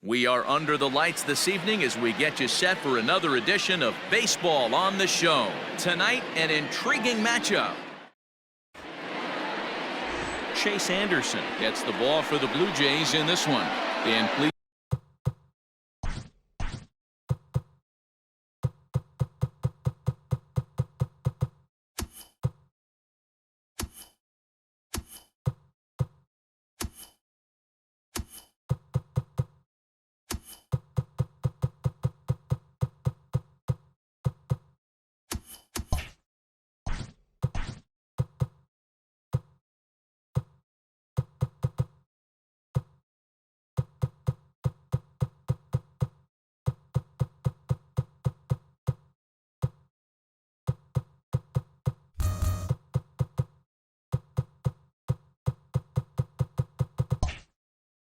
We are under the lights this evening as we get you set for another edition of Baseball on the Show. Tonight, an intriguing matchup. Chase Anderson gets the ball for the Blue Jays in this one. Dan, please.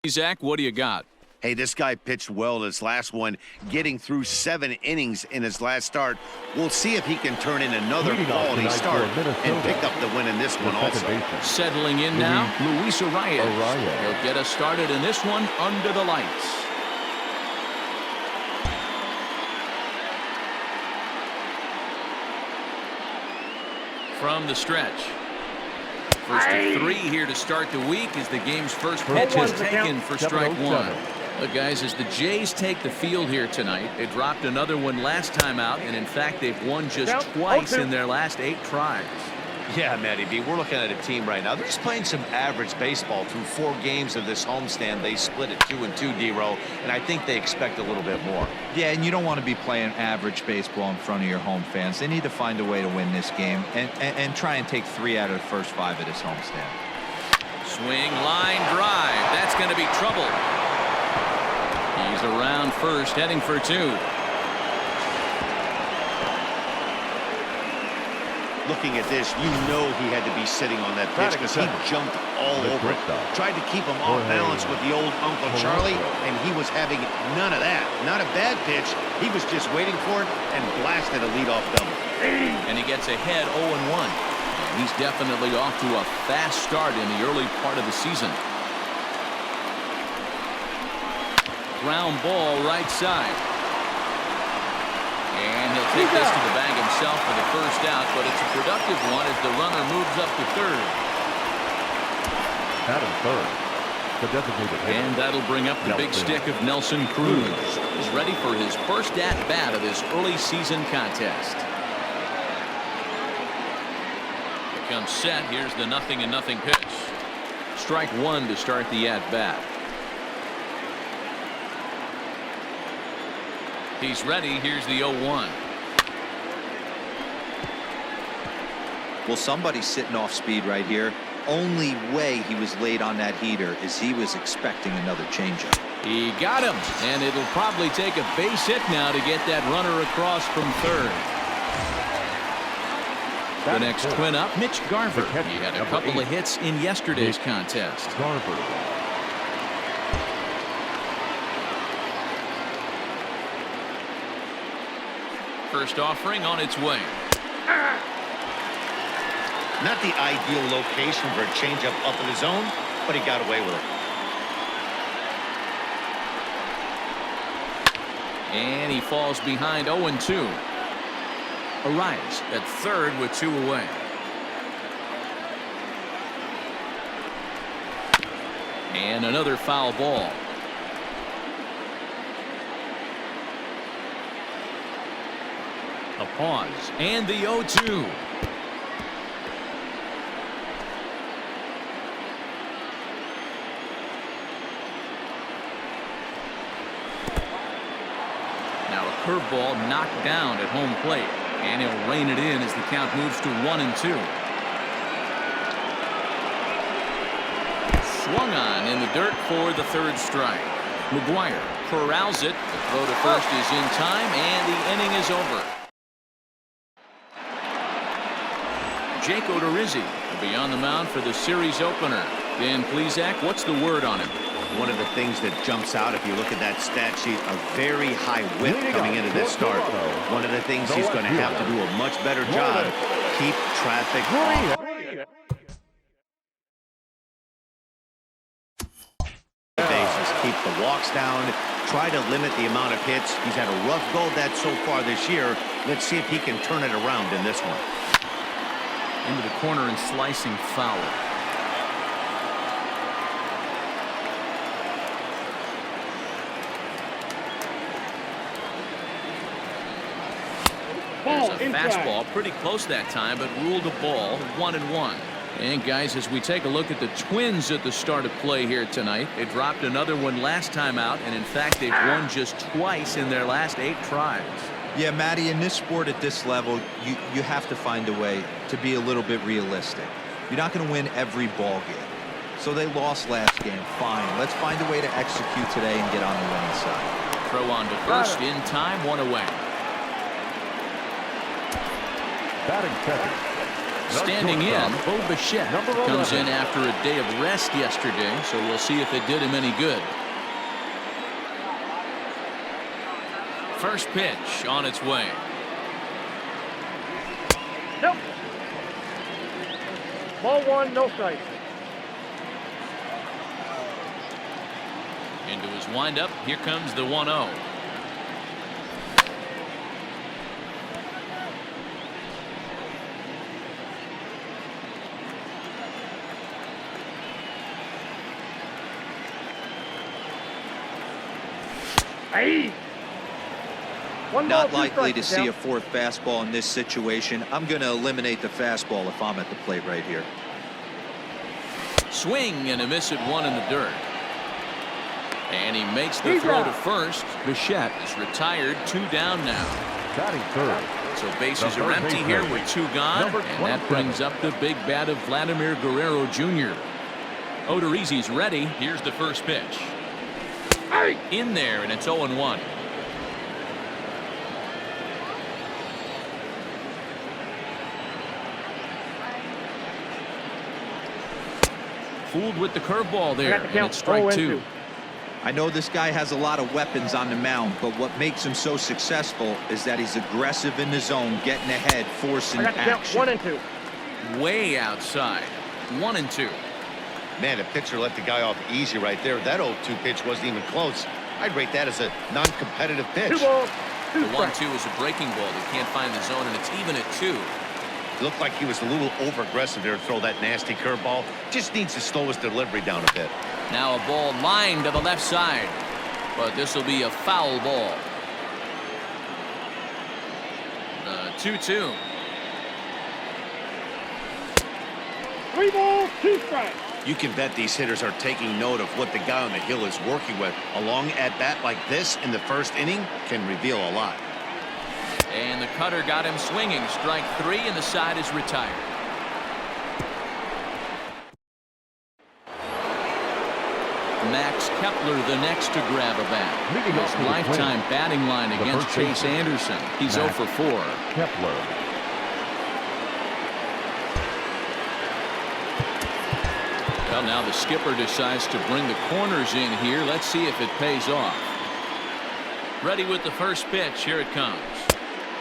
Zach, what do you got? Hey, this guy pitched well in his last one, getting through 7 innings in his last start. We'll see if he can turn in another quality start and pick up the win in this one also. Settling in now, Luis Arias. He'll get us started in this one under the lights. From the stretch. First of 3 here to start the week as the game's first pitch is taken for strike one. Look, guys, as the Jays take the field here tonight, they dropped another one last time out, and in fact, they've won just twice in their last 8 tries. Yeah, Matty B, we're looking at a team right now. They're just playing some average baseball through 4 games of this homestand. They split it 2-2, D-Row, and I think they expect a little bit more. Yeah, and you don't want to be playing average baseball in front of your home fans. They need to find a way to win this game and try and take 3 out of the first 5 of this homestand. Swing, line, drive. That's going to be trouble. He's around first, heading for 2. Looking at this, you know he had to be sitting on that pitch because he jumped all over it. Tried to keep him off balance with the old Uncle Charlie, and he was having none of that. Not a bad pitch. He was just waiting for it and blasted a leadoff double. And he gets ahead 0-1. He's definitely off to a fast start in the early part of the season. Ground ball right side. And he'll take this to the bag himself for the first out, but it's a productive one as the runner moves up to third. Adam third. The designated hitter. And that'll bring up the big stick of Nelson Cruz. He's ready for his first at-bat of this early season contest. Here comes set. Here's the 0-0 pitch. Strike 1 to start the at-bat. He's ready. Here's the 0-1. Well, somebody's sitting off speed right here. Only way he was late on that heater is he was expecting another changeup. He got him, and it'll probably take a base hit now to get that runner across from third. The next twin up, Mitch Garver. He had a couple of hits in yesterday's contest. Garver. First offering on its way. Not the ideal location for a changeup up in the zone, but he got away with it. And he falls behind 0-2. Arias at third with 2 away. And another foul ball. A pause and the 0-2. Now a curveball knocked down at home plate, and he'll rein it in as the count moves to 1-2. Swung on in the dirt for the third strike. McGuire corrals it. The throw to first is in time, and the inning is over. Jake Odorizzi will be on the mound for the series opener. Dan Plesac, what's the word on him? One of the things that jumps out if you look at that stat sheet, a very high whip coming into this start. One of the things he's going to have to do a much better job, keep traffic off. Bases, keep the walks down, try to limit the amount of hits. He's had a rough go of that so far this year. Let's see if he can turn it around in this one. Into the corner and slicing foul. There's a fastball pretty close that time, but ruled a ball. 1-1. And guys, as we take a look at the Twins at the start of play here tonight, they dropped another one last time out, and in fact they've won just twice in their last 8 tries. Yeah, Matty, in this sport at this level, you have to find a way to be a little bit realistic. You're not going to win every ball game. So they lost last game. Fine. Let's find a way to execute today and get on the winning side. Throw on to first in time, 1 away. Batting second. Standing in, Bo Bichette comes in after a day of rest yesterday, so we'll see if it did him any good. First pitch on its way. Nope. Ball 1, no strike. Into his windup, here comes the 1-0. Hey. Not likely to see a fourth fastball in this situation. I'm going to eliminate the fastball if I'm at the plate right here. Swing and a miss at 1 in the dirt. And he makes the throw to first. Bichette is retired. 2 down now. Batting third. So bases are empty here with 2 gone. And that brings up the big bat of Vladimir Guerrero Jr. Odorizzi's ready. Here's the first pitch. In there, and it's 0-1. Fooled with the curveball there, and it's strike 2. I know this guy has a lot of weapons on the mound, but what makes him so successful is that he's aggressive in the zone, getting ahead, forcing action. 1 and 2. Way outside. 1-2. Man, the pitcher let the guy off easy right there. That 0-2 pitch wasn't even close. I'd rate that as a non-competitive pitch. 2 balls, 2 The strikes. 1-2 is a breaking ball. They can't find the zone, and it's even at 2. It looked like he was a little over-aggressive there to throw that nasty curveball. Just needs to slow his delivery down a bit. Now a ball lined to the left side, but this will be a foul ball. 2-2. 3 balls, 2 strikes. You can bet these hitters are taking note of what the guy on the hill is working with. A long at-bat like this in the first inning can reveal a lot. And the cutter got him swinging. Strike 3, and the side is retired. Max Kepler the next to grab a bat. His lifetime batting line against Chase Anderson. He's 0 for 4. Kepler. Well, now the skipper decides to bring the corners in here. Let's see if it pays off. Ready with the first pitch. Here it comes.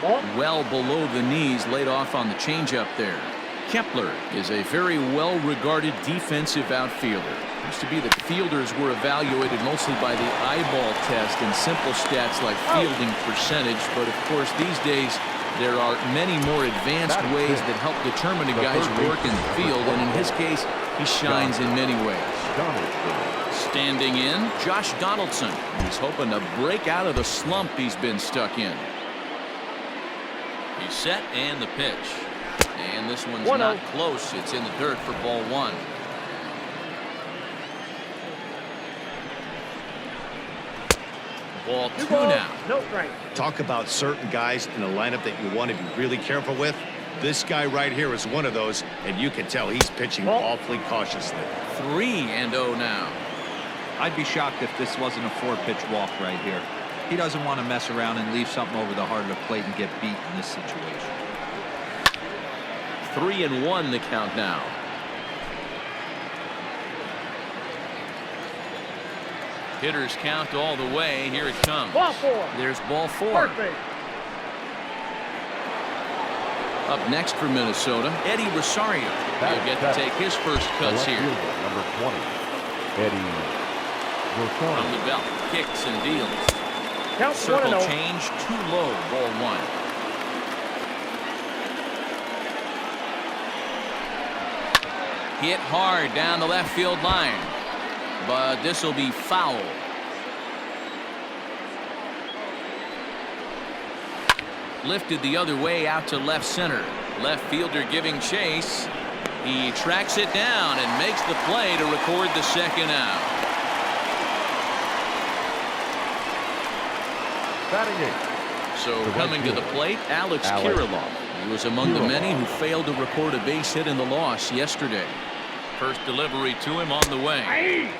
Well below the knees, laid off on the changeup there. Kepler is a very well-regarded defensive outfielder. Used to be that fielders were evaluated mostly by the eyeball test and simple stats like fielding percentage, but of course these days there are many more advanced ways that help determine a guy's work in the field, and in his case he shines in many ways. Standing in, Josh Donaldson. He's hoping to break out of the slump he's been stuck in. He's set, and the pitch. And this one's not close. It's in the dirt for ball 1. Ball 2 now. No strike. Talk about certain guys in the lineup that you want to be really careful with. This guy right here is one of those, and you can tell he's pitching awfully cautiously. 3-0 now. I'd be shocked if this wasn't a 4-pitch walk right here. He doesn't want to mess around and leave something over the heart of the plate and get beat in this situation. 3-1 the count now. Hitters count all the way. Here it comes. Ball 4. There's ball 4. First base. Up next for Minnesota, Eddie Rosario. He'll get to take his first cuts here. Number 20, Eddie From the belt, kicks and deals. Count Circle 1-0. change, too low, ball one. Hit hard down the left field line, but this will be foul. Lifted the other way out to left center. Left fielder giving chase. He tracks it down and makes the play to record the second out. Batting eighth. So The coming right to the fielder, plate, Alex Alex Kirilloff. He was among the many who failed to record a base hit in the loss yesterday. First delivery to him on the way. Hey,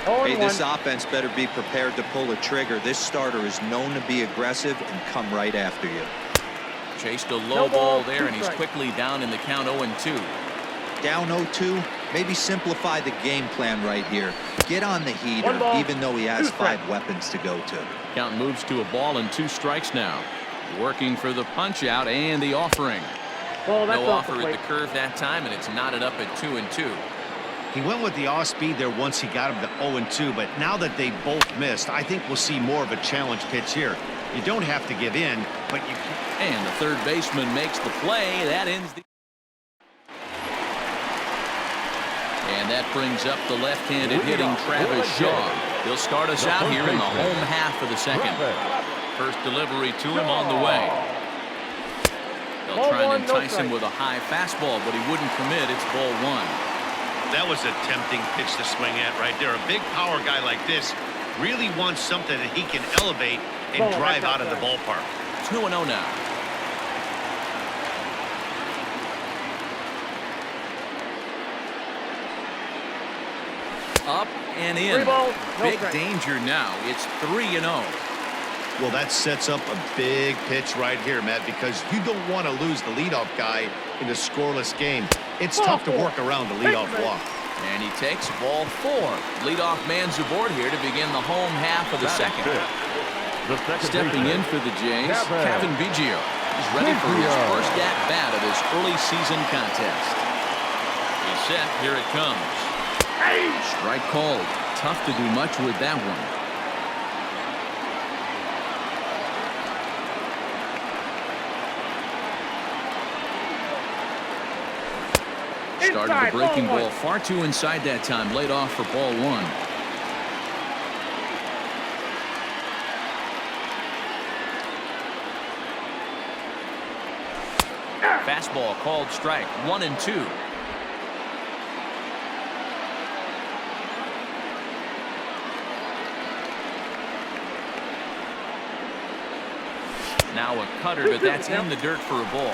Hey, this offense better be prepared to pull a trigger. This starter is known to be aggressive and come right after you. Chased a low No ball ball, there, two and he's strikes. quickly down in the count 0-2. Down 0-2, maybe simplify the game plan right here. Get on the heater, One ball, even though he has two 5 strikes. weapons to go to. Count moves to a ball and 2 strikes now. Working for the punch out and the offering. Ball, that's No off the offer at plate. the curve that time, and it's knotted up at 2-2. He went with the off speed there once he got him to 0-2, but now that they both missed, I think we'll see more of a challenge pitch here. You don't have to give in, but you can. And the third baseman makes the play. That ends the. And that brings up the left-handed hitting Travis Shaw. He'll start us out here in the home half of the second. First delivery to him on the way. They'll Ball try one, and no entice him strike. with a high fastball, but he wouldn't commit. It's ball one. That was a tempting pitch to swing at right there. A big power guy like this really wants something that he can elevate and Ball, drive that's out of the outside. ballpark. 2-0 now. Up and in. 3 balls, no Big strikes. danger now. It's 3-0. Well, that sets up a big pitch right here, Matt, because you don't want to lose the leadoff guy in a scoreless game. It's Ball tough to 4. work around the leadoff Big walk. And he takes ball 4. Leadoff man's aboard here to begin the home half of the second. The second Stepping baseman, in for the Jays, Kevin. Kevin Biggio. He's ready for his Biggio. first at-bat of this early season contest. He's set. Here it comes. Strike called. Tough to do much with that one. Started the Inside, breaking ball one. ball far too inside that time. Laid off for ball 1. Fastball called strike. 1-2. Now a cutter, but that's in the dirt for a ball.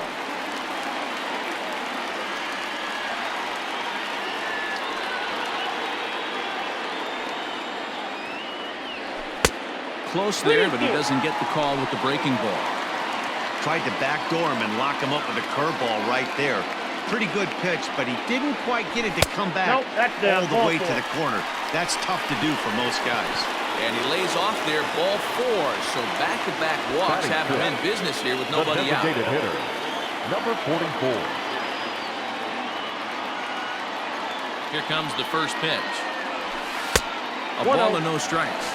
Close there, but he doesn't get the call with the breaking ball. Tried to backdoor him and lock him up with a curveball right there. Pretty good pitch, but he didn't quite get it to come back Nope, that's down. all the Ball way 4. to the corner. That's tough to do for most guys. And he lays off there, ball 4. So back-to-back walks Batting have him in fifth. business here with The nobody out. designated hitter, number 44. Here comes the first pitch. A 1-0. ball and no strikes.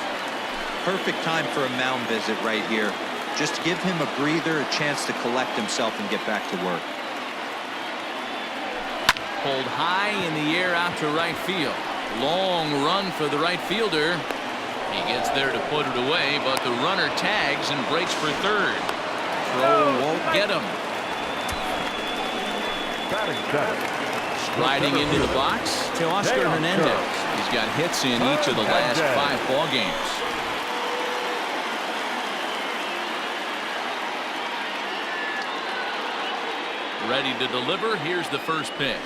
Perfect time for a mound visit right here. Just give him a breather, a chance to collect himself and get back to work. Pulled high in the air out to right field. Long run for the right fielder. He gets there to put it away, but the runner tags and breaks for third. Throw won't get him. Batting seventh. Riding into the box, Teoscar Damn, Hernandez. sure. He's got hits in each of the last Hernandez. 5 ball games. Ready to deliver. Here's the first pitch.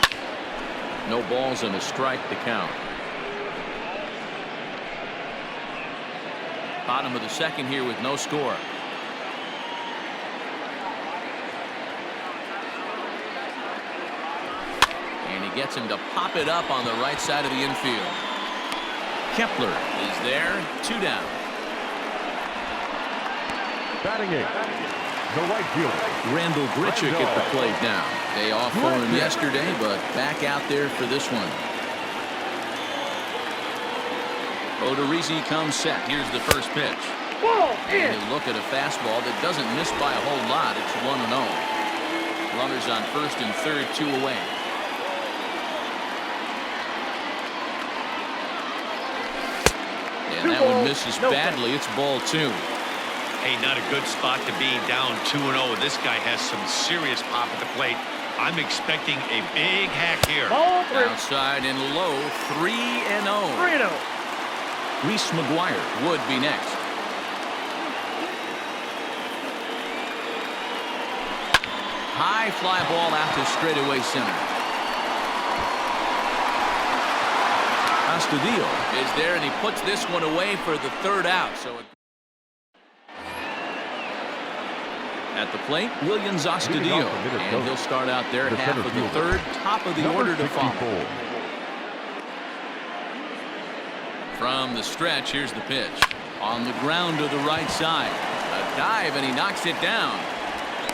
No balls and a strike to count. Bottom of the second here with no score. And he gets him to pop it up on the right side of the infield. Kepler is there. 2 down. Batting eighth, the right fielder, Randall Grichuk at the plate now. Day off for him yesterday, but back out there for this one. Odorizzi comes set. Here's the first pitch. Ball And in. you look at a fastball that doesn't miss by a whole lot. It's 1-0. Runners on first and third, 2 away. And that one misses badly. It's ball 2. Hey, not a good spot to be, down 2-0. This guy has some serious pop at the plate. I'm expecting a big hack here. Ball 3. Outside and low, 3-0. 3-0. Reese McGuire would be next. High fly ball out to straightaway center. Astudillo is there, and he puts this one away for the third out. So at the plate, Williams Astudillo, and he'll start out there half of the third, top of the order to follow. From the stretch, here's the pitch. On the ground to the right side. A dive, and he knocks it down.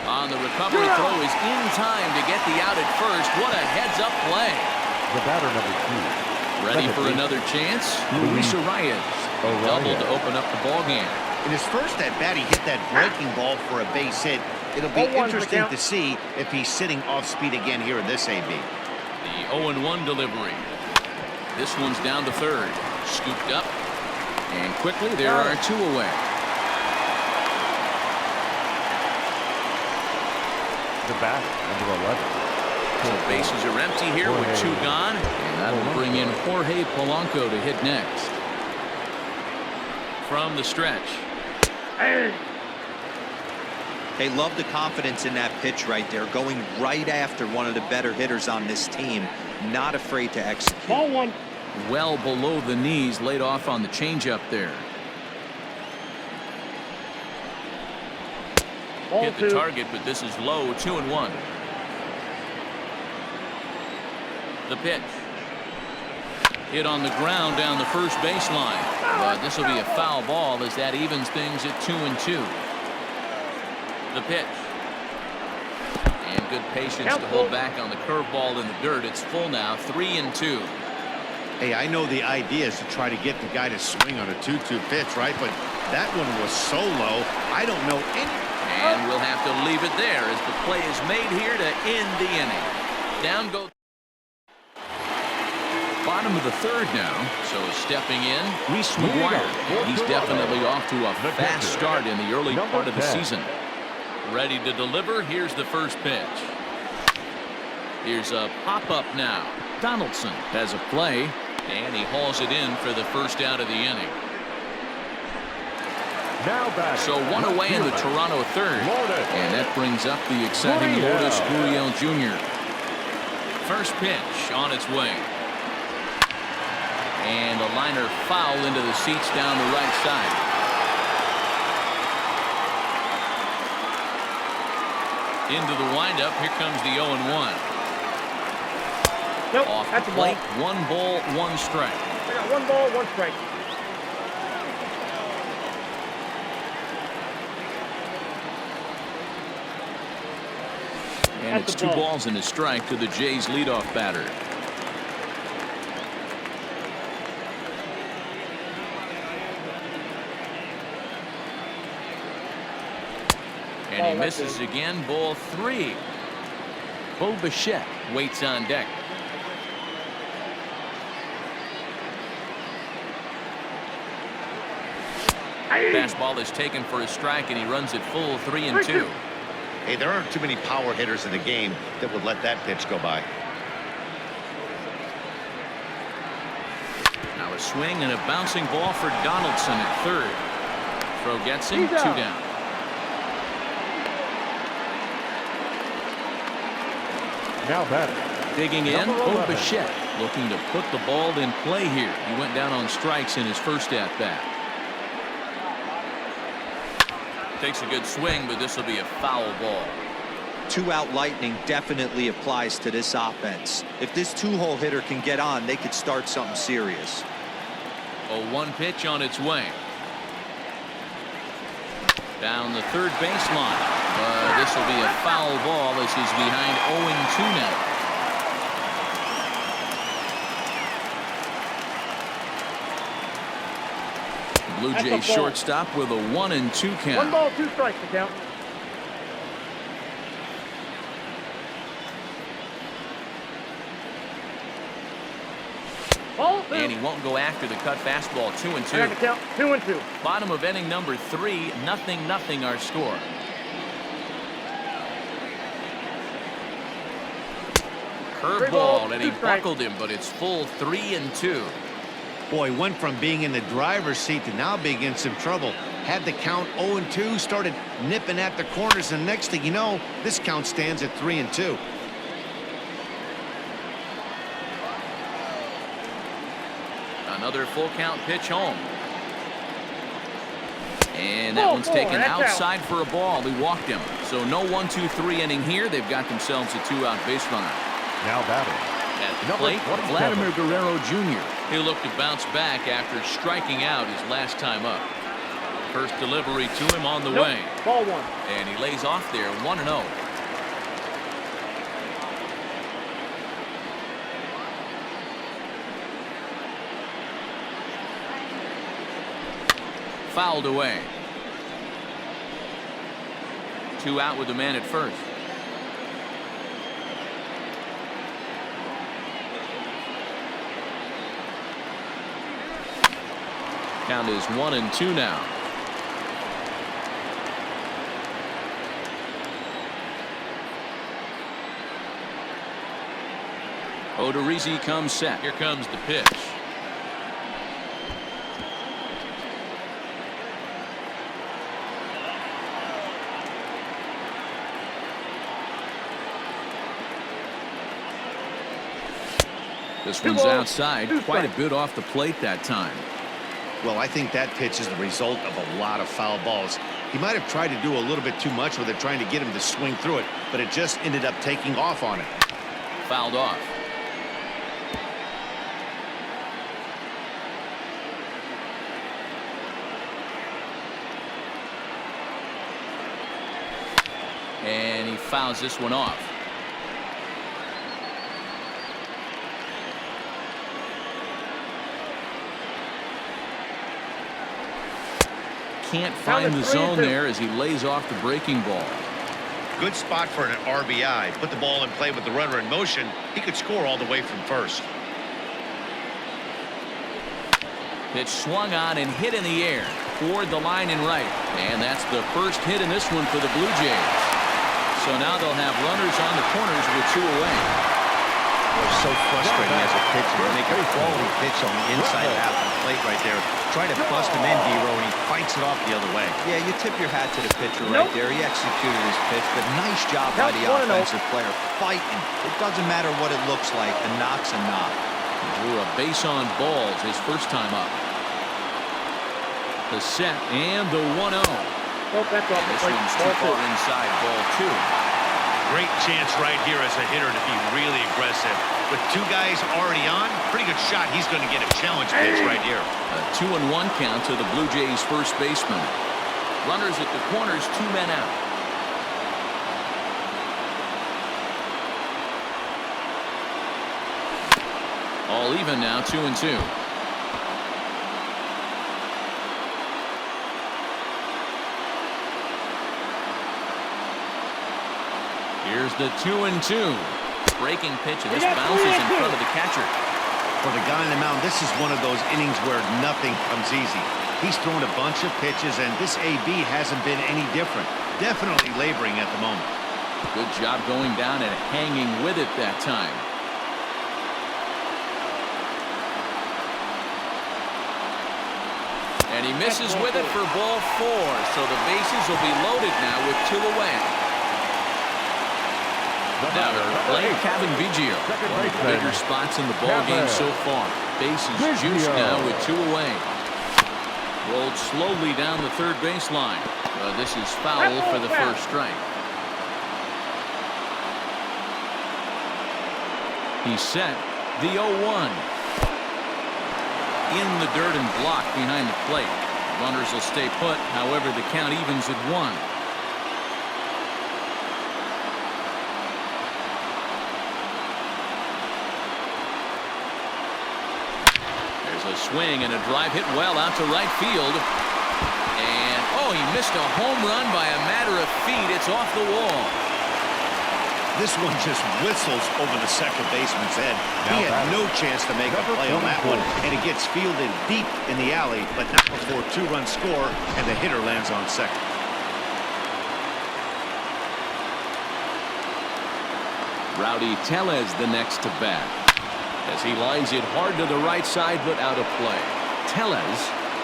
On the recovery throw is in time to get the out at first. What a heads-up play. The batter number 2. Ready for another chance? Luis Arias. Double to open up the ball game. In his first at-bat, he hit that breaking ball for a base hit. It'll be interesting to see if he's sitting off speed again here in this AB. The 0-1 delivery. This one's down to third. Scooped up. And quickly, there are 2 away. The batter, number 11. So bases are empty here with 2 gone. And that'll bring in Jorge Polanco to hit next. From the stretch. They love the confidence in that pitch right there, going right after one of the better hitters on this team, not afraid to execute. Ball 1. Well below the knees, laid off on the changeup there. Ball Hit the 2. target, but this is low, 2-1. The pitch. Hit on the ground down the first baseline. But this will be a foul ball as that evens things at 2-2. The pitch. And good patience to hold back on the curveball in the dirt. It's full now, 3-2. Hey, I know the idea is to try to get the guy to swing on a 2-2 pitch, right? But that one was so low, I don't know any. And we'll have to leave it there as the play is made here to end the inning. Down goes. Bottom of the third now, so stepping in, Reese McGuire. He's definitely off to a fast start in the early part of the season. Ready to deliver. Here's the first pitch. Here's a pop-up now. Donaldson has a play, and he hauls it in for the first out of the inning. So 1 away in the Toronto third, and that brings up the exciting Lourdes Gurriel Jr. First pitch on its way. And a liner foul into the seats down the right side. Into the windup. Here comes the 0-1. Nope, Off that's the a ball. plate. 1 ball, 1 strike. I got 1 ball, 1 strike. And it's 2 balls and a strike to the Jays leadoff batter. And he misses again, ball 3. Bo Bichette waits on deck. Fastball is taken for a strike, and he runs it full 3-2. Hey, there aren't too many power hitters in the game that would let that pitch go by. Now a swing and a bouncing ball for Donaldson at third. Throw gets him, 2 down. Now batter. Digging in, Number Bo 11. Bichette looking to put the ball in play here. He went down on strikes in his first at-bat. Takes a good swing, but this will be a foul ball. 2-out lightning definitely applies to this offense. If this 2-hole hitter can get on, they could start something serious. A 1 pitch on its way. Down the third baseline. But this will be a foul ball as he's behind 0-2 now. Blue That's a Jays ball. shortstop with a 1-2 count. 1 ball, 2 strikes to count. Ball 2. And he won't go after the cut fastball. 2-2. I got to count 2-2. Bottom of inning number 3, 0-0 our score. Curveball, and he buckled him, but it's full 3-2. Boy, went from being in the driver's seat to now being in some trouble. Had the count 0-2, started nipping at the corners, and next thing you know, this count stands at 3-2. Another full count pitch home. And that one's taken outside for a ball. He walked him. So no 1-2-3 inning here. They've got themselves a 2-out base runner. Now batting. At the Number plate, 27. Vladimir Guerrero Jr. He'll look to bounce back after striking out his last time up. First delivery to him on the way. Ball 1. And he lays off there, 1-0. Fouled away. 2 out with the man at first. Count is 1-2 now. Odorizzi comes set. Here comes the pitch. This one's outside, quite a bit off the plate that time. Well, I think that pitch is the result of a lot of foul balls. He might have tried to do a little bit too much with it, trying to get him to swing through it, but it just ended up taking off on him. Fouled off. And he fouls this one off. Can't find the zone there as he lays off the breaking ball. Good spot for an RBI. Put the ball in play with the runner in motion. He could score all the way from first. Pitch swung on and hit in the air toward the line and right. And that's the first hit in this one for the Blue Jays. So now they'll have runners on the corners with 2 away. It's so frustrating as a pitcher to make a quality pitch on the inside half of the plate right there. Try to bust him in, D-Row, and he fights it off the other way. Yeah, you tip your hat to the pitcher right there. He executed his pitch, but nice job by the offensive player fighting. It doesn't matter what it looks like. A knock's a knock. Drew a base on balls his first time up. The set and the 1-0. Nope, that's off the This plate. one's too Ball 2. far inside, ball 2. Great chance right here as a hitter to be really aggressive. With 2 guys already on, pretty good shot. He's going to get a challenge pitch right here. A 2-1 count to the Blue Jays first baseman. Runners at the corners, 2 men out. All even now, 2-2. Here's the 2-2. Breaking pitch, and this bounces in front of the catcher. For the guy on the mound, this is one of those innings where nothing comes easy. He's thrown a bunch of pitches, and this AB hasn't been any different. Definitely laboring at the moment. Good job going down and hanging with it that time. And he misses with it for ball 4. So the bases will be loaded now with 2 away. Now playing Kevin Biggio. One of the bigger spots in the ball game so far. Bases juiced now with 2 away. Rolled slowly down the third baseline. This is foul for the first strike. He's set. The 0-1. In the dirt and blocked behind the plate. Runners will stay put. However, the count evens at 1. The swing and a drive hit well out to right field. And, oh, he missed a home run by a matter of feet. It's off the wall. This one just whistles over the second baseman's head. He had no chance to make a play on that one, and it gets fielded deep in the alley, but not before two-run score, and the hitter lands on second. Rowdy Tellez the next to bat, as he lines it hard to the right side, but out of play. Tellez,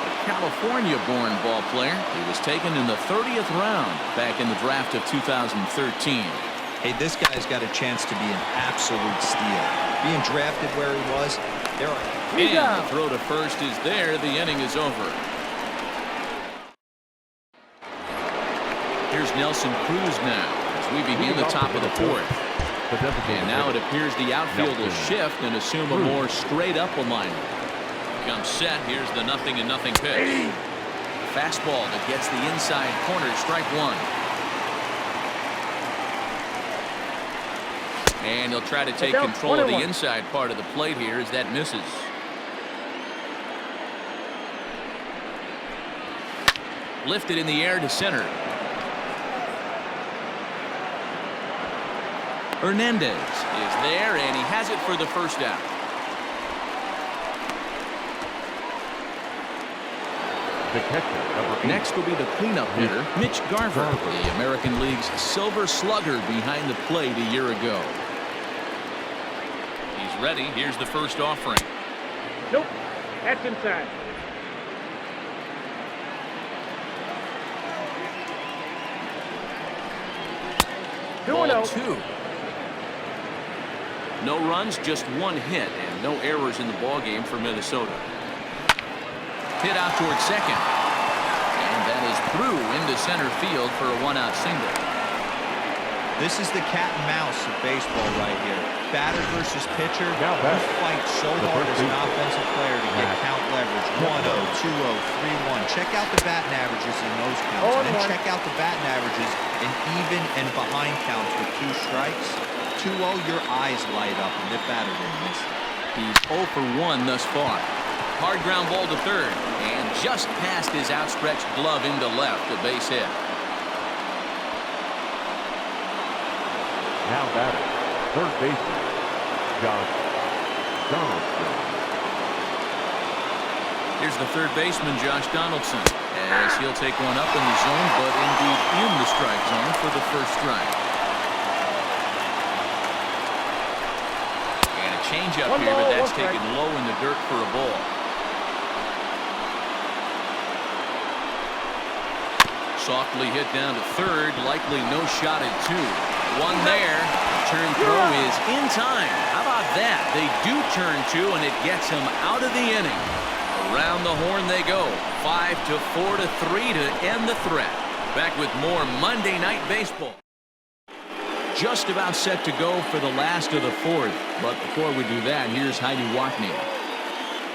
a California-born ball player. He was taken in the 30th round back in the draft of 2013. Hey, this guy's got a chance to be an absolute steal. Being drafted where he was, there are... And the throw to first is there. The inning is over. Here's Nelson Cruz now as we begin the top of the fourth. And now it appears the outfield will shift and assume a more straight-up alignment. Comes set. Here's the 0-0 pitch. Fastball that gets the inside corner. Strike one. And he'll try to take control of the inside part of the plate here as that misses. Lifted in the air to center. Hernandez is there, and he has it for the first out. The catcher, number 8. Next will be the cleanup hitter, Mitch Garver, the American League's Silver Slugger behind the plate a year ago. He's ready. Here's the first offering. Nope. That's inside. Ball 2. No runs, just one hit, and no errors in the ballgame for Minnesota. Hit out towards second. And that is through into center field for a one-out single. This is the cat and mouse of baseball right here. Batter versus pitcher. You fight so hard as an offensive player to get count leverage. 1-0, 2-0, 3-1. Check out the batting averages in those counts. And then check out the batting averages in even and behind counts with 2 strikes. 2-0, your eyes light up, and the batter didn't miss. He's 0 for 1 thus far. Hard ground ball to third, and just past his outstretched glove into left, a base hit. Now batter, third baseman, Giles. Here's the third baseman, Josh Donaldson, as he'll take one up in the zone, but indeed in the strike zone for the first strike. And a changeup here, but that's taken low in the dirt for a ball. Softly hit down to third, likely no shot at 2. One there. Turn throw is in time. How about that? They do turn 2, and it gets him out of the inning. Around the horn they go. 5-4 to 3 to end the threat. Back with more Monday Night Baseball. Just about set to go for the last of the fourth. But before we do that, here's Heidi Watney.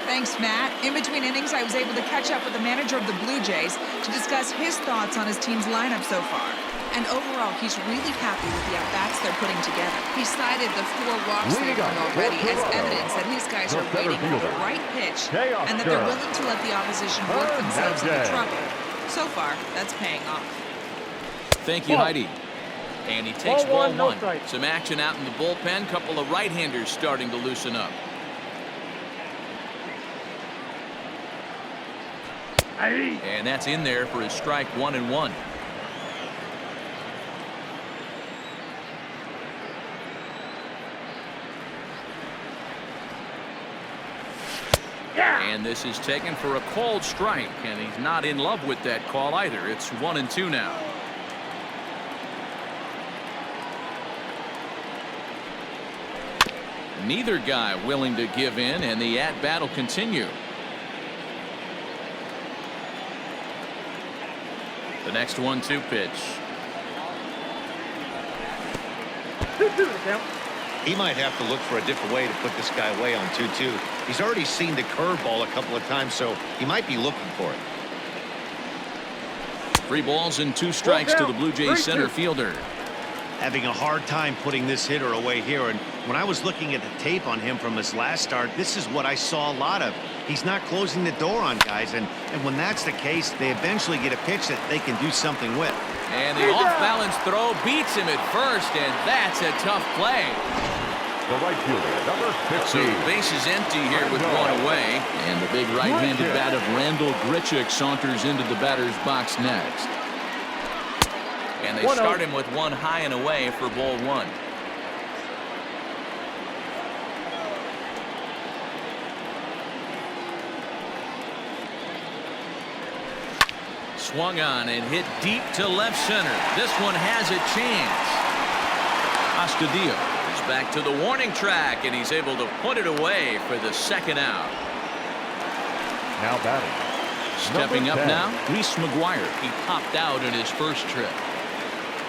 Thanks, Matt. In between innings, I was able to catch up with the manager of the Blue Jays to discuss his thoughts on his team's lineup so far. And overall, he's really happy with the at-bats they're putting together. He cited the 4 walks they've won already as evidence that his guys are waiting for the right pitch and that they're willing to let the opposition work themselves into trouble. So far, that's paying off. Thank you, Heidi. And he takes ball 1. Some action out in the bullpen. Couple of right-handers starting to loosen up. And that's in there for his strike 1-1. And this is taken for a called strike, and he's not in love with that call either. It's 1-2 now. Neither guy willing to give in, and the at-bat will continue. The next 1-2 pitch. 2-2 to count. He might have to look for a different way to put this guy away on 2-2. He's already seen the curveball a couple of times, so he might be looking for it. 3 balls and 2 strikes to the Blue Jays center fielder. having a hard time putting this hitter away here. And when I was looking at the tape on him from his last start, this is what I saw a lot of. He's not closing the door on guys, and when that's the case, they eventually get a pitch that they can do something with. And the off-balance throw beats him at first, and that's a tough play. The right fielder, number 15. So the base is empty here with one away, and the big right-handed bat of Randall Grichuk saunters into the batter's box next. And they start him with one high and away for ball one. Swung on and hit deep to left center. This one has a chance. Astudillo is back to the warning track, and he's able to put it away for the second out. Now batting. Stepping up now, Reese McGuire. He popped out in his first trip.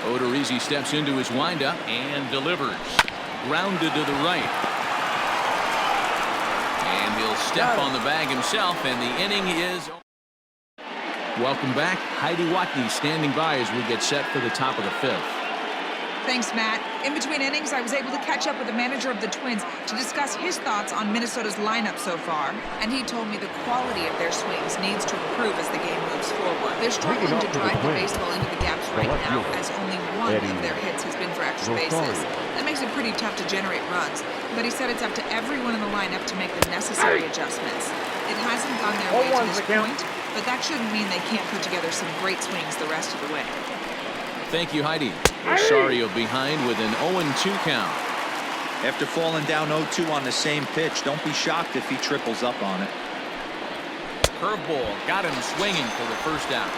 Odorizzi steps into his windup and delivers. Grounded to the right. And he'll step on the bag himself, and the inning is. Welcome back. Heidi Watney standing by as we get set for the top of the fifth. Thanks, Matt. In between innings, I was able to catch up with the manager of the Twins to discuss his thoughts on Minnesota's lineup so far. And he told me the quality of their swings needs to improve as the game moves forward. They're struggling to drive the baseball into the gaps right now, as only one of their hits has been for extra bases. That makes it pretty tough to generate runs. But he said it's up to everyone in the lineup to make the necessary adjustments. It hasn't gone their way to this point, but that shouldn't mean they can't put together some great swings the rest of the way. Thank you, Heidi. Rosario behind with an 0-2 count. After falling down 0-2 on the same pitch, don't be shocked if he triples up on it. Curveball got him swinging for the first out.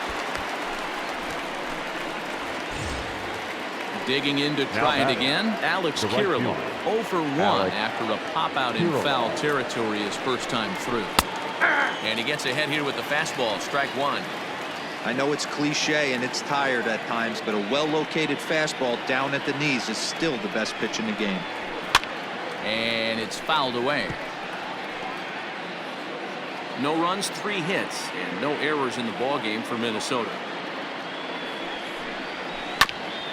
Digging in to try it again. Alex Kirilloff 0 for 1 after a pop out in foul territory his first time through. And he gets ahead here with the fastball. Strike one. I know it's cliche and it's tired at times, but a well-located fastball down at the knees is still the best pitch in the game. And it's fouled away. No runs, 3 hits, and no errors in the ballgame for Minnesota.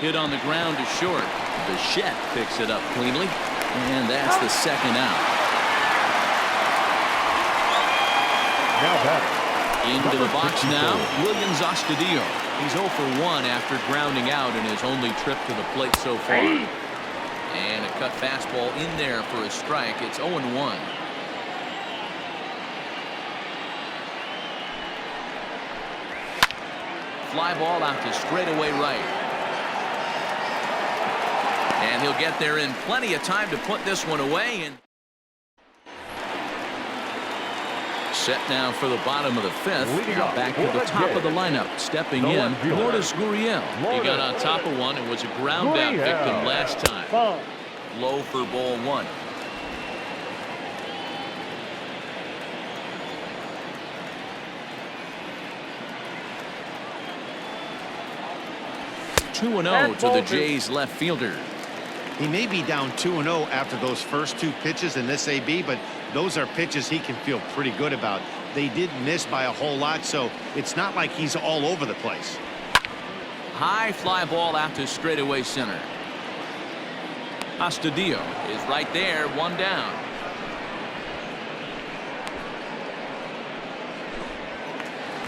Hit on the ground to short. Bichette picks it up cleanly, and that's the second out. Now batting. Into the box now, Williams Astudillo. He's 0 for 1 after grounding out in his only trip to the plate so far. And a cut fastball in there for a strike. It's 0-1. Fly ball out to straightaway right. And he'll get there in plenty of time to put this one away. And set now for the bottom of the fifth. Now back to the top of the lineup. Stepping in, Lourdes Gurriel. He got on top of one and was a ground out victim last time. Low for ball one. Two 2-0 to the Jays left fielder. He may be down 2-0 after those first 2 pitches in this AB, but those are pitches he can feel pretty good about. They did miss by a whole lot, so it's not like he's all over the place. High fly ball out to straightaway center. Astudillo is right there, 1 down.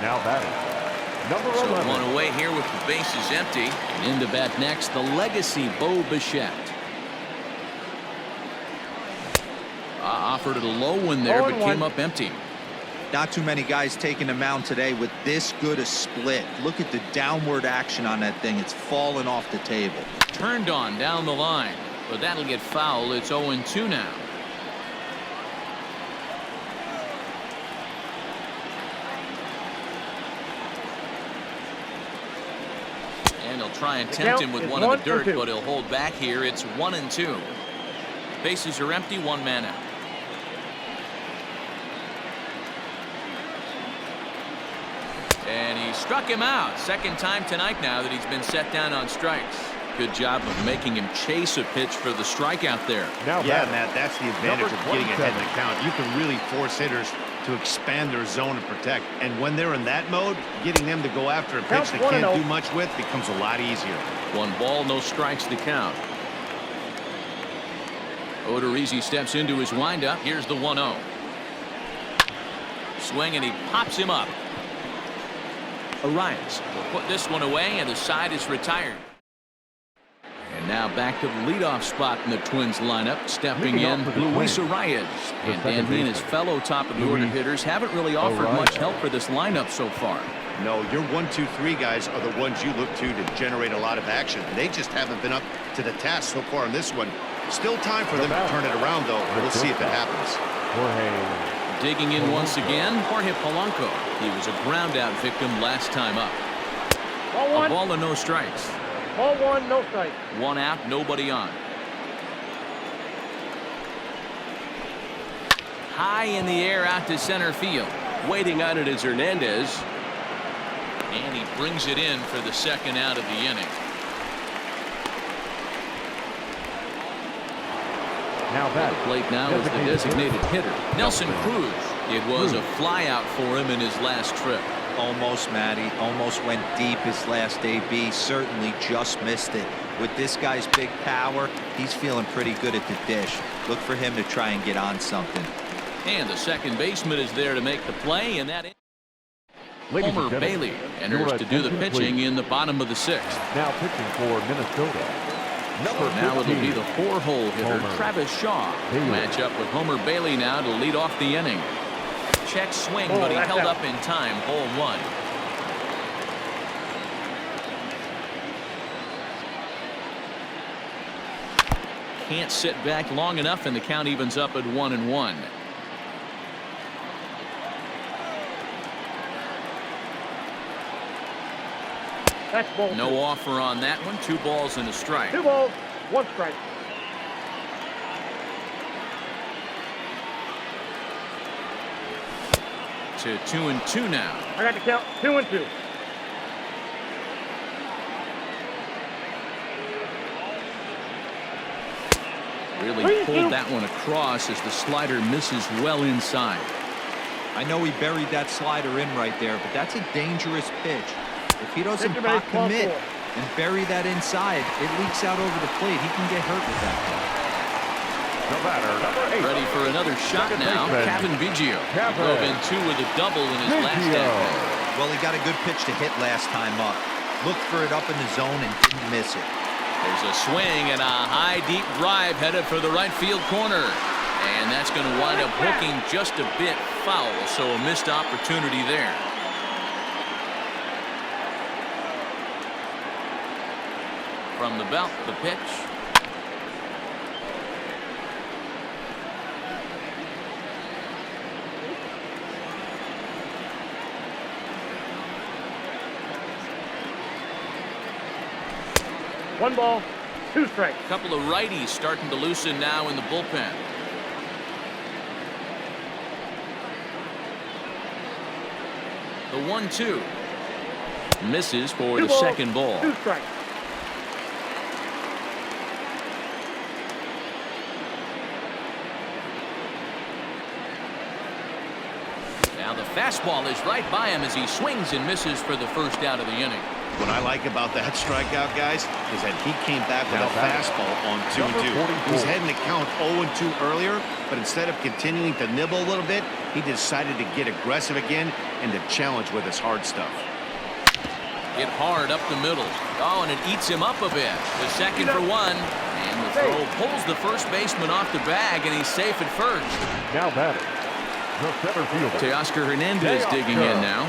Now batting. Number 11. So 1 away here with the bases empty. And in to bat next, the legacy Bo Bichette. Offered it a low one there, but came up empty. Not too many guys taking the mound today with this good a split. Look at the downward action on that thing. It's fallen off the table. Turned on down the line, but that'll get foul. It's 0-2 now. And he'll try and tempt him with one in the dirt, but he'll hold back here. It's 1-2. Bases are empty, 1 man out. And he struck him out. Second time tonight now that he's been set down on strikes. Good job of making him chase a pitch for the strikeout there. Yeah, Matt, that's the advantage of getting ahead in the count. You can really force hitters to expand their zone and protect. And when they're in that mode, getting them to go after a pitch they can't do much with becomes a lot easier. 1 ball, no strikes to count. Odorizzi steps into his windup. Here's the 1-0. Swing, and he pops him up. Arias will put this one away, and the side is retired. And now back to the leadoff spot in the Twins lineup. Stepping in, Luis Arias. And Dan, he and his fellow top-of-the-order hitters haven't really offered much help for this lineup so far. No, your 1, 2, 3 guys are the ones you look to generate a lot of action. They just haven't been up to the task so far in this one. Still time for them to turn it around, though. We'll see if it happens. Digging in once again, Jorge Polanco. He was a ground-out victim last time up. Ball A 1. ball and no strikes. Ball 1, no strike. 1 out, nobody on. High in the air out to center field. Waiting on it is Hernandez. And he brings it in for the 2nd out of the inning. Now At the plate now is the designated hitter, Nelson Cruz. It was a flyout for him in his last trip. Almost, Matty. Almost went deep his last AB. Certainly just missed it. With this guy's big power, he's feeling pretty good at the dish. Look for him to try and get on something. And the second baseman is there to make the play, and that Ladies and Homer gentlemen, Bailey enters your to do the attention, pitching please. in the bottom of the 6th. Now pitching for Minnesota. Number Now it'll 15. be the 4-hole hitter, Homer Travis Shaw. Bailey. Match up with Homer Bailey now to lead off the inning. Check swing, but he that's held out. up in time. Ball 1. Can't sit back long enough, and the count evens up at 1-1. That's ball No 2. offer on that one. 2 balls and a strike. 2 balls, 1 strike. To 2-2 now. I got the count. 2 and 2. Really pulled that one across as the slider misses well inside. I know he buried that slider in right there, but that's a dangerous pitch. If he doesn't Pitcher base, pot ball commit 4. and bury that inside, it leaks out over the plate. He can get hurt with that. The batter, number 8. Ready for another shot Second now. baseman, Kevin Biggio. He Kevin drove in 2 with a double in his last Biggio. at-bat. Well, he got a good pitch to hit last time up. Looked for it up in the zone and didn't miss it. There's a swing and a high deep drive headed for the right field corner. And that's going to wind up hooking just a bit foul, so a missed opportunity there. From the belt, the pitch. One ball, 2 strikes. A couple of righties starting to loosen now in the bullpen. The 1-2 misses for 2 the balls, second ball. 2 strikes. Now the fastball is right by him as he swings and misses for the first out of the inning. What I like about that strikeout, guys, is that he came back with Now a batting. fastball on 2 and 2. Number He was 44. heading to count 0-2 earlier, but instead of continuing to nibble a little bit, he decided to get aggressive again and to challenge with his hard stuff. Hit hard up the middle. Oh, and it eats him up a bit. The second for 1. And the throw pulls the first baseman off the bag, and he's safe at first. Now batting, the center fielder. Teoscar Hernandez digging in now.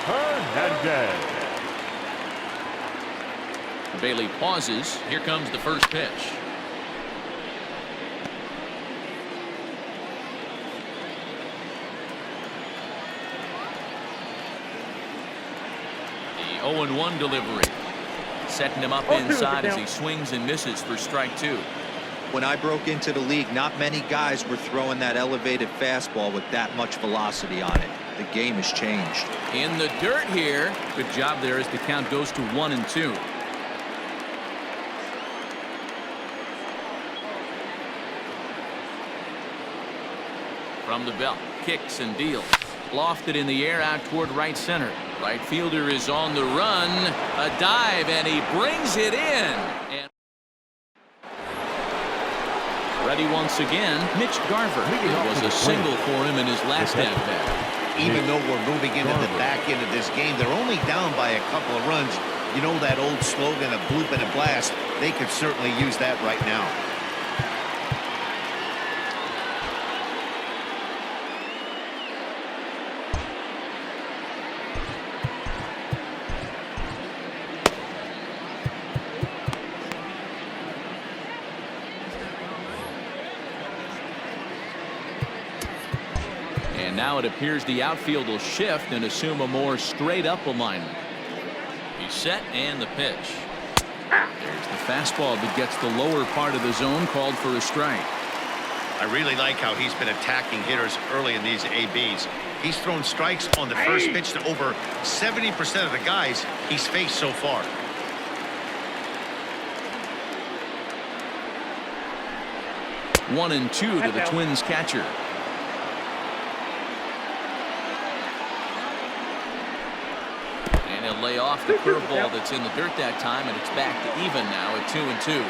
Hernandez. Bailey pauses. Here comes the first pitch. The 0-1 delivery. Setting him up 0-2 inside as count. he swings and misses for strike 2. When I broke into the league, not many guys were throwing that elevated fastball with that much velocity on it. The game has changed. In the dirt here. Good job there as the count goes to 1-2. From the belt, kicks and deals. Lofted in the air out toward right center. Right fielder is on the run. A dive, and he brings it in. And ready once again, Mitch Garver. It was a single for him in his last at-bat. Even though we're moving into the back end of this game, they're only down by a couple of runs. You know that old slogan of bloop and a blast? They could certainly use that right now. And now it appears the outfield will shift and assume a more straight-up alignment. He's set, and the pitch. There's the fastball that gets the lower part of the zone, called for a strike. I really like how he's been attacking hitters early in these ABs. He's thrown strikes on the first pitch to over 70% of the guys he's faced so far. One and two to the Twins catcher. And he'll lay off the curveball that's in the dirt that time, and it's back to even now at 2-2.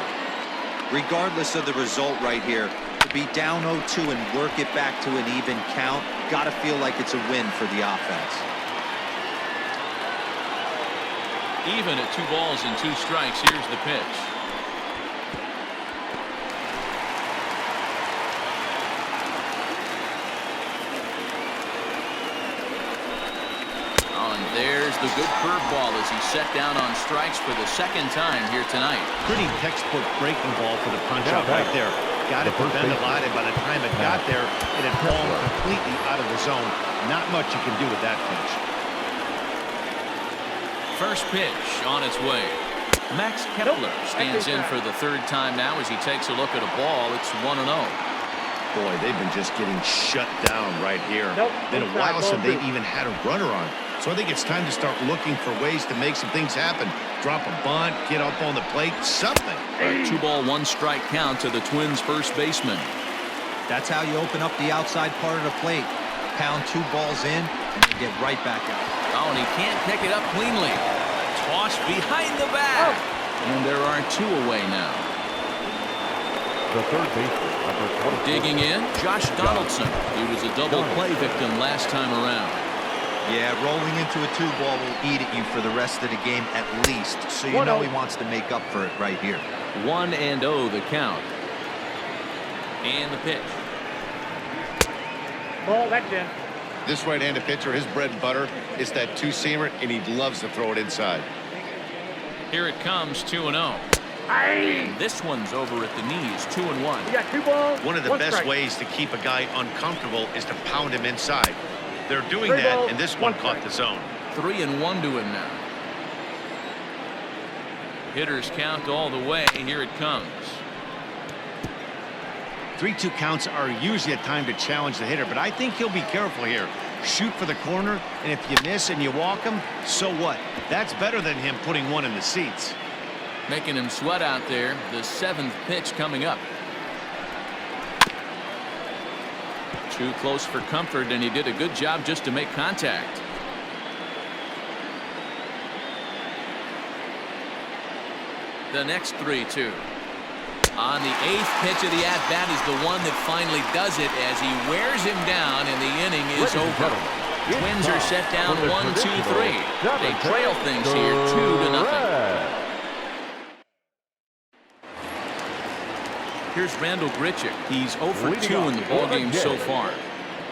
Regardless of the result right here, to be down 0-2 and work it back to an even count, got to feel like it's a win for the offense. Even at 2 balls and 2 strikes, here's the pitch. There's the good curveball as he's set down on strikes for the second time here tonight. Pretty textbook breaking ball for the punch-out right there. Got it to bend the line, and by the time it got there, it had fallen completely out of the zone. Not much you can do with that pitch. First pitch on its way. Max Kepler stands in for the 3rd time now as he takes a look at a ball. It's 1-0. Boy, they've been just getting shut down right here. Been a while since they've even had a runner on. So I think it's time to start looking for ways to make some things happen. Drop a bunt, get up on the plate, something. A 2-ball, 1-strike count to the Twins' first baseman. That's how you open up the outside part of the plate. Pound 2 balls in, and then get right back out. Oh, and he can't pick it up cleanly. Toss behind the back. And there are 2 away now. The third baseman, number 24. Digging in, Josh Donaldson. He was a double play victim last time around. Yeah, rolling into a 2-ball will eat at you for the rest of the game at least, so you know he wants to make up for it right here. 1-0 the count. And the pitch. Ball, that's in. This right-handed pitcher, his bread and butter is that 2-seamer, and he loves to throw it inside. Here it comes, 2-0. And this one's over at the knees, 2-1. You got 2 balls. One of the best ways to keep a guy uncomfortable is to pound him inside. They're doing that, and this one caught the zone. 3-1 to him now. Hitters count all the way. Here it comes. 3-2 counts are usually a time to challenge the hitter, but I think he'll be careful here. Shoot for the corner, and if you miss and you walk him, so what? That's better than him putting one in the seats. Making him sweat out there. The 7th pitch coming up. Too close for comfort, and he did a good job just to make contact. The next 3-2. On the 8th pitch of the at-bat is the one that finally does it as he wears him down, and the inning is over. Twins are set down 1-2-3. They trail things here 2-0. Here's Randall Grichuk. He's 0 for 2 in the ballgame so far.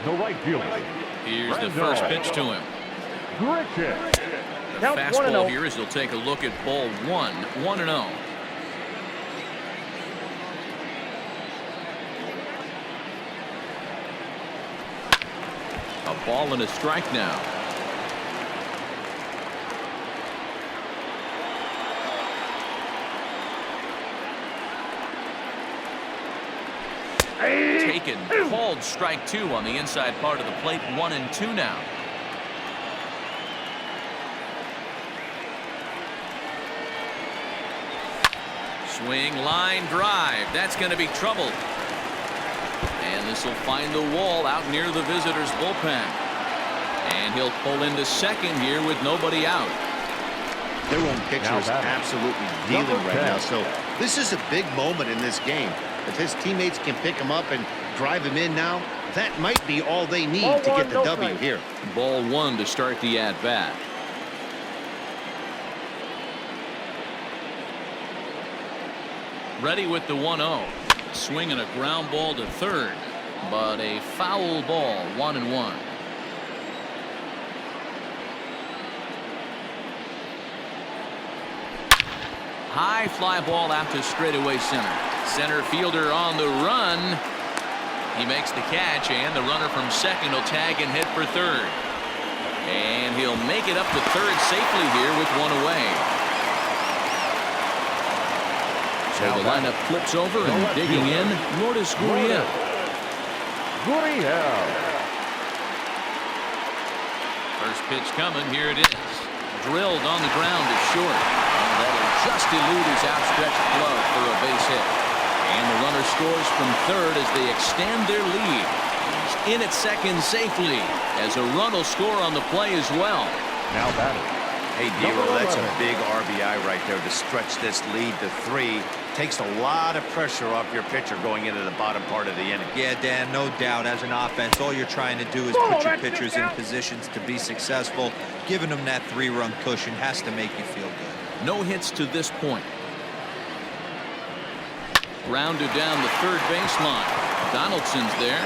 The right fielder. Here's the first pitch to him. Grichuk. The fastball here as he'll take a look at ball 1. 1-0. A ball and a strike now. Taken, called strike 2 on the inside part of the plate. 1-2 now. Swing, line drive. That's going to be trouble. And And this will find the wall out near the visitors' bullpen. And he'll pull into second here with nobody out. Their own pitcher is absolutely dealing right now. So this is a big moment in this game. If his teammates can pick him up and drive him in now, that might be all they need to get the W here. Ball one to start the at-bat. Ready with the 1-0. Swinging a ground ball to third, but a foul ball, 1-1. High fly ball out to straightaway center. Center fielder on the run. He makes the catch, and the runner from second will tag and hit for third. And he'll make it up to third safely here with one away. So the lineup flips over and digging in, Lourdes Gurriel. First pitch coming, here it is. Drilled on the ground to short. And that'll just elude his outstretched glove for a base hit. And the runner scores from third as they extend their lead. He's in at second safely as a run will score on the play as well. Now batting. Hey, Dero, that's a big RBI right there to stretch this lead to 3. Takes a lot of pressure off your pitcher going into the bottom part of the inning. Yeah, Dan, no doubt. As an offense, all you're trying to do is put your pitchers in positions to be successful. Giving them that 3-run cushion has to make you feel good. No hits to this point. Grounded down the third baseline. Donaldson's there.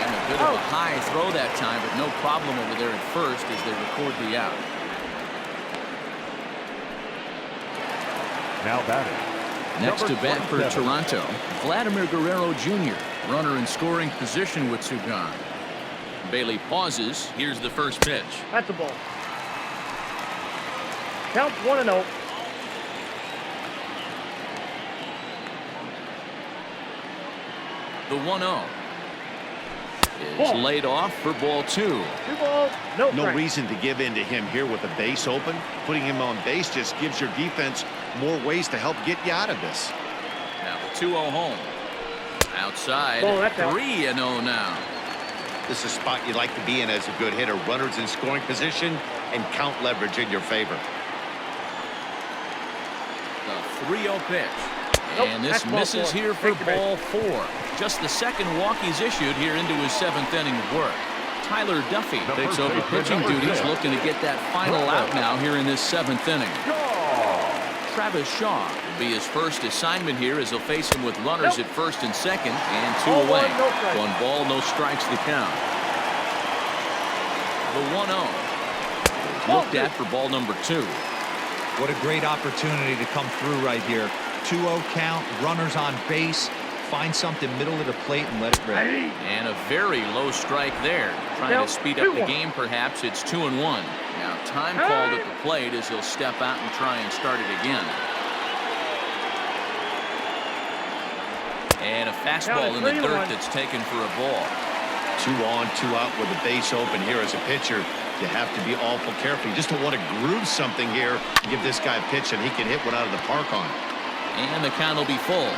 And a bit of a high throw that time, but no problem over there at first as they record the out. Now batting. Next to bat for Toronto, Vladimir Guerrero Jr. Runner in scoring position with 2 gone. Bailey pauses. Here's the first pitch. That's a ball. Count 1-0. The 1-0 is laid off for ball 2. 2 balls, no strikes. reason to give in to him here with the base open. Putting him on base just gives your defense more ways to help get you out of this. Now the 2-0 home. Outside, 3-0 now. This is a spot you'd like to be in as a good hitter. Runners in scoring position and count leverage in your favor. The 3-0 pitch. And this misses here for ball 4. Just the second walk he's issued here into his 7th inning of work. Tyler Duffy takes over pitching duties, looking to get that final out now here in this 7th inning. Travis Shaw will be his first assignment here as he'll face him with runners at first and second and 2 away. 1 ball, no strikes to count. The 1-0 looked at for ball number 2. What a great opportunity to come through right here. 2-0 count, runners on base. Find something middle of the plate and let it rip. And a very low strike there. Trying to speed up the game, perhaps. It's 2-1. Now time called at the plate as he'll step out and try and start it again. And a fastball in the dirt that's taken for a ball. 2 on, 2 out with the base open here as a pitcher. You have to be awful careful. You just don't want to groove something here. Give this guy a pitch and he can hit one out of the park on. And the count will be full.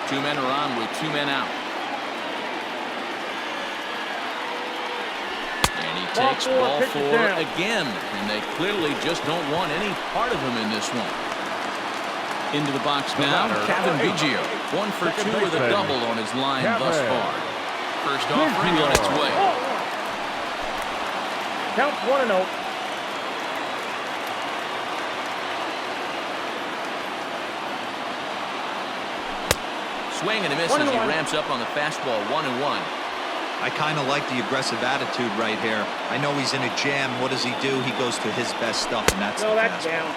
2 men are on with 2 men out. And he takes ball 4 again. And they clearly just don't want any part of him in this one. Into the box now, Kevin Biggio. 1 for 2 with a double on his line thus far. First offering on its way. Count 1-0. Swing and a miss as he ramps up on the fastball. 1-1. I kind of like the aggressive attitude right here. I know he's in a jam. What does he do? He goes to his best stuff, and that's the fastball. Down.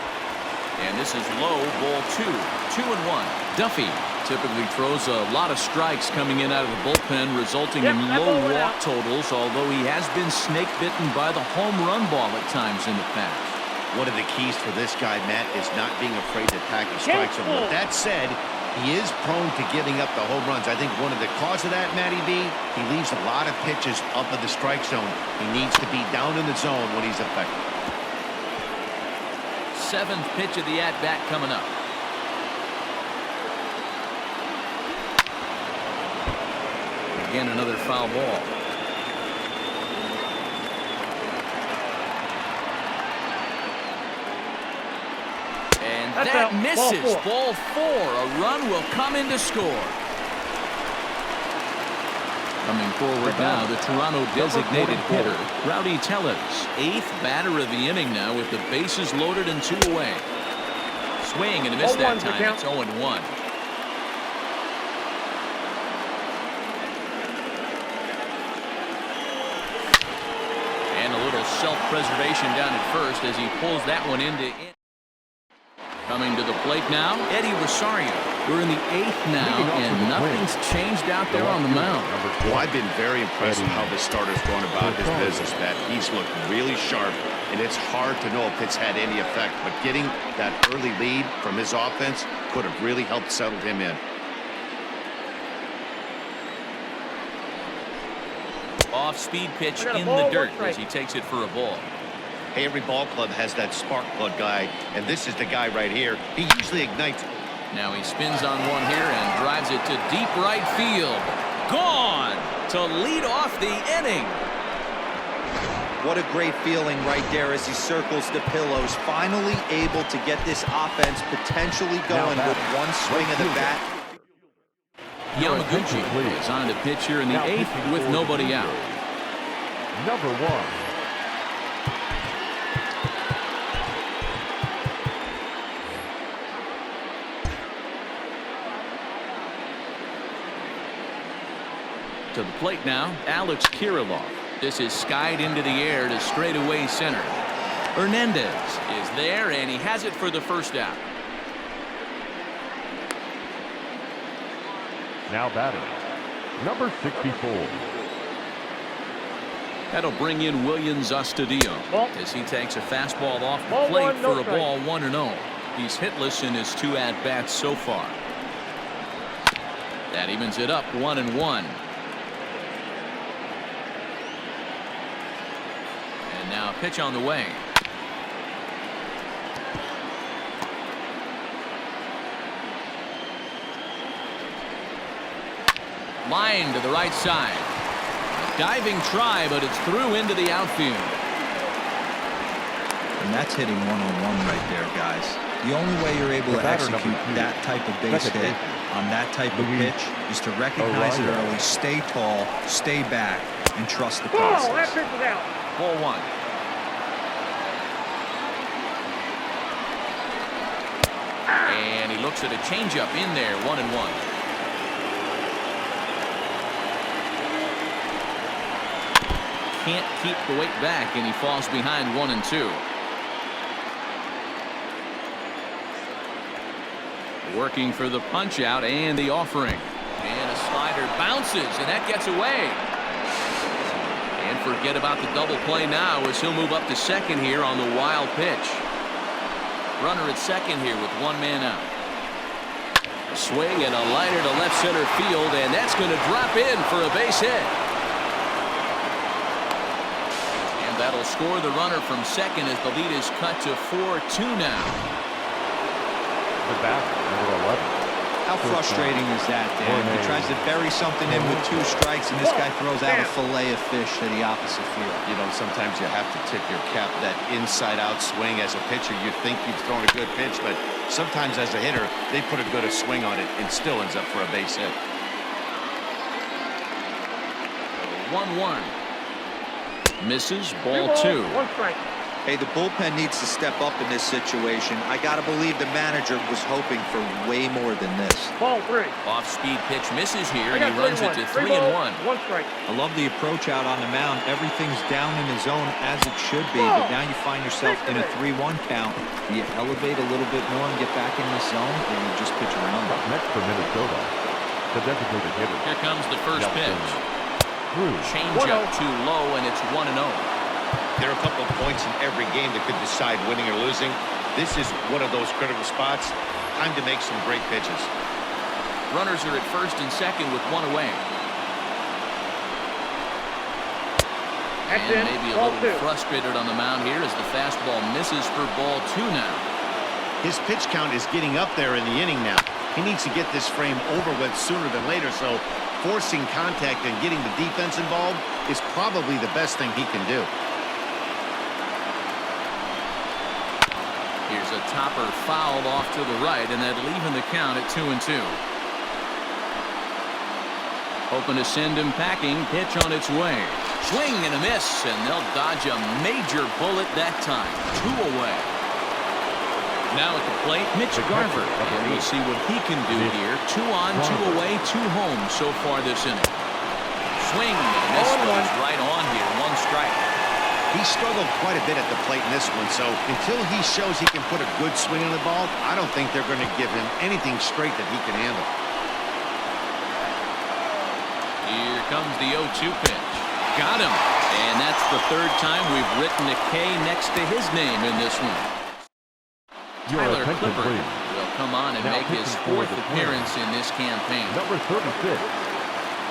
And this is low, ball 2. 2-1. Duffy typically throws a lot of strikes coming in out of the bullpen, resulting in low walk totals, although he has been snake bitten by the home run ball at times in the past. One of the keys for this guy, Matt, is not being afraid to attack the strike zone. With that said, he is prone to giving up the home runs. I think one of the cause of that, Matty B, he leaves a lot of pitches up in the strike zone. He needs to be down in the zone when he's effective. 7th pitch of the at-bat coming up. Again, another foul ball. And That's that out. misses. Ball 4. Ball 4. A run will come in to score. Coming forward now, the Toronto designated hitter, Rowdy Tellez. 8th batter of the inning now with the bases loaded and 2 away. Swing and a miss that time. It's 0-1. And a little self-preservation down at first as he pulls that one into in. Coming to the plate now, Eddie Rosario. We're in the 8th now, and nothing's changed out there on the mound. Well, I've been very impressed with how this starter's going about his business, Matt. He's looked really sharp, and it's hard to know if it's had any effect, but getting that early lead from his offense could have really helped settle him in. Off-speed pitch in the dirt as he takes it for a ball. Hey, every ball club has that spark plug guy, and this is the guy right here. He usually ignites. Now he spins on one here and drives it to deep right field. Gone to lead off the inning. What a great feeling right there as he circles the pillows. Finally able to get this offense potentially going with one swing of the bat. Yamaguchi is on to pitch here in the 8th with nobody out. Number 1. To the plate now, Alex Kirilloff. This is skied into the air to straightaway center. Hernandez is there, and he has it for the first out. Now batting, number 64. That'll bring in Williams Astudillo as he takes a fastball off the plate for a ball 1-0. He's hitless in his 2 at-bats so far. That evens it up 1-1. And now a pitch on the way. Line to the right side. A diving try, but it's through into the outfield. And that's hitting one-on-one right there, guys. The only way you're able to execute that type of base hit on that type of pitch is to recognize it early, stay tall, stay back, and trust the process. Oh, that pitch is out. Ball 1. And he looks at a changeup in there, 1-1. Can't keep the weight back, and he falls behind 1-2. Working for the punch out and the offering. And a slider bounces, and that gets away. And forget about the double play now as he'll move up to second here on the wild pitch. Runner at second here with 1 man out. A swing and a liner to left center field, and that's going to drop in for a base hit. And that'll score the runner from second as the lead is cut to 4-2 now. The batter, number 11. How frustrating is that, Dan? He tries to bury something in with 2 strikes, and this guy throws out a fillet of fish to the opposite field. You know, sometimes you have to tip your cap. That inside-out swing as a pitcher, you think you've thrown a good pitch, but sometimes as a hitter, they put a good swing on it and still ends up for a base hit. 1-1. Misses, ball 2. 1 strike. Hey, the bullpen needs to step up in this situation. I got to believe the manager was hoping for way more than this. Ball 3. Off-speed pitch misses here, and I he got runs it to 3 3-1. 1 strike. I love the approach out on the mound. Everything's down in the zone as it should be, but now you find yourself in a 3-1 count. Do you elevate a little bit more and get back in the zone, or you just pitch around it? Up next for Minnesota, the designated hitter. Here comes the first pitch. Change 1-0. up too low, and it's 1-0. There are a couple of points in every game that could decide winning or losing. This is one of those critical spots. Time to make some great pitches. Runners are at first and second with 1 away. That's And in. maybe a Ball little 2. frustrated on the mound here as the fastball misses for ball 2 now. His pitch count is getting up there in the inning now. He needs to get this frame over with sooner than later, so forcing contact and getting the defense involved is probably the best thing he can do. Here's a topper fouled off to the right, and that'll even the count at 2-2. Hoping to send him packing. Pitch on its way. Swing and a miss, and they'll dodge a major bullet that time. 2 away. Now at the plate, Mitch Garver. And we'll see what he can do here. 2 on, 2 away, 2 home so far this inning. Swing and a miss goes right on here. 1 strike. He struggled quite a bit at the plate in this one, so until he shows he can put a good swing on the ball, I don't think they're going to give him anything straight that he can handle. Here comes the 0-2 pitch. Got him. And that's the 3rd time we've written a K next to his name in this one. Tyler Clippard will come on and make his 4th appearance in this campaign. Number 36,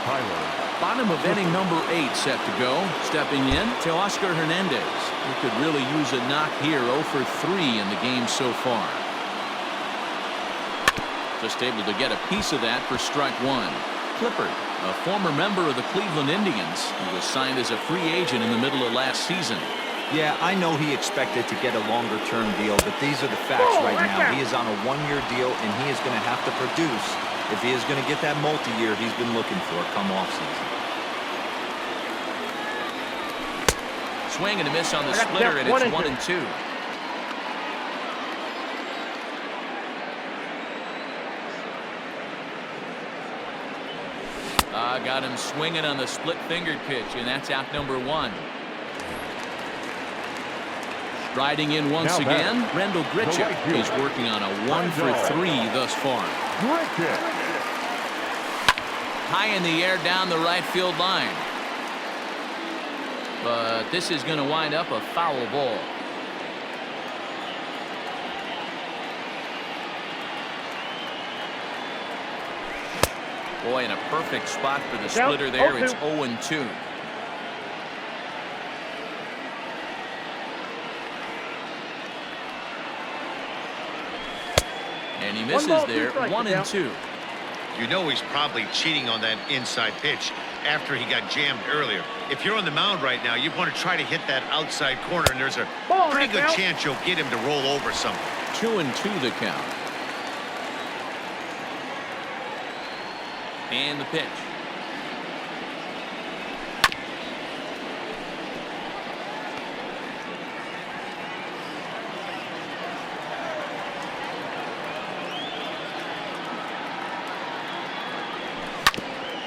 Tyler. Bottom of inning number 8 set to go. Stepping in to Oscar Hernandez. He could really use a knock here. 0 for 3 in the game so far. Just able to get a piece of that for strike 1. Clippard, a former member of the Cleveland Indians, who was signed as a free agent in the middle of last season. Yeah, I know he expected to get a longer-term deal, but these are the facts right now. He is on a 1-year deal, and he is going to have to produce if he is going to get that multi-year he's been looking for come off-season. Swing and a miss on the splitter, and it's 1-2. Got him swinging on the split-fingered pitch, and that's out number 1. Riding in once again, Rendell Grichuk. He's working on a 1 for 3 thus far. High in the air down the right field line. But this is going to wind up a foul ball. Boy, in a perfect spot for the splitter there. It's 0-2. And he misses there. 1-2. You know he's probably cheating on that inside pitch after he got jammed earlier. If you're on the mound right now, you want to try to hit that outside corner, and there's a pretty good chance you'll get him to roll over something. 2-2 the count. And the pitch.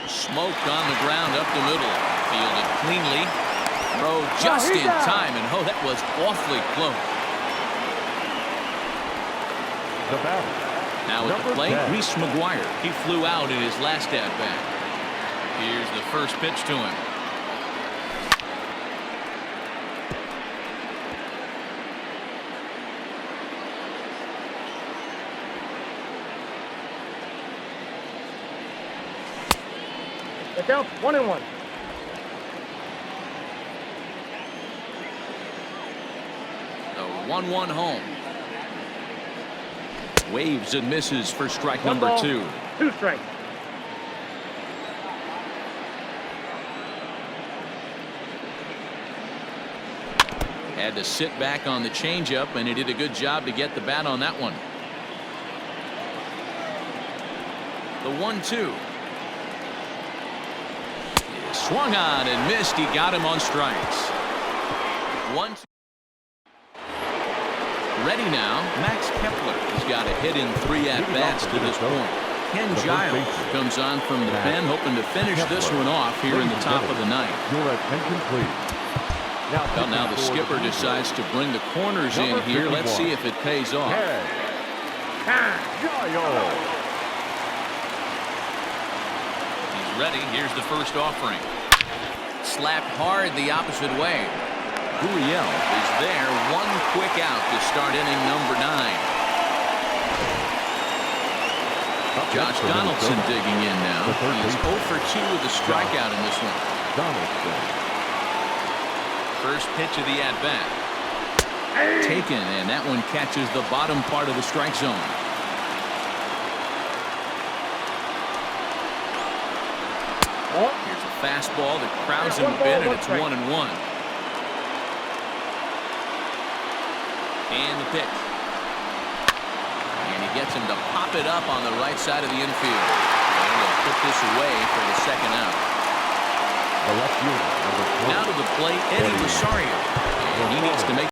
Smoked on the ground up the middle. Fielded cleanly. Throw just in time, and that was awfully close. The batter. Now at the plate, Reese McGuire. He flew out in his last at-bat. Here's the first pitch to him. It's out 1-1. The 1-1 home. Waves and misses for strike number 2. 2 strikes. Had to sit back on the changeup, and he did a good job to get the bat on that one. The 1-2. Swung on and missed. He got him on strikes. 1-2. Ready now, Max Kepler has got a hit in 3 at-bats to this point. Ken Giles comes on from the pen, hoping to finish this one off here in the top of the 9th. Your attention, please. Well, now the skipper decides to bring the corners in here. Let's see if it pays off. Giles. He's ready. Here's the first offering. Slapped hard the opposite way. Gurriel is there. 1 quick out to start inning number 9. Josh Donaldson digging in now. He's 0 for 2 with a strikeout in this one. First pitch of the at-bat. Taken, and that one catches the bottom part of the strike zone. Here's a fastball that crowds him a bit, and it's 1-1. And the pitch. And he gets him to pop it up on the right side of the infield. And he'll put this away for the second out. The left fielder, number 20. Now to the plate, Eddie Rosario. And he needs to make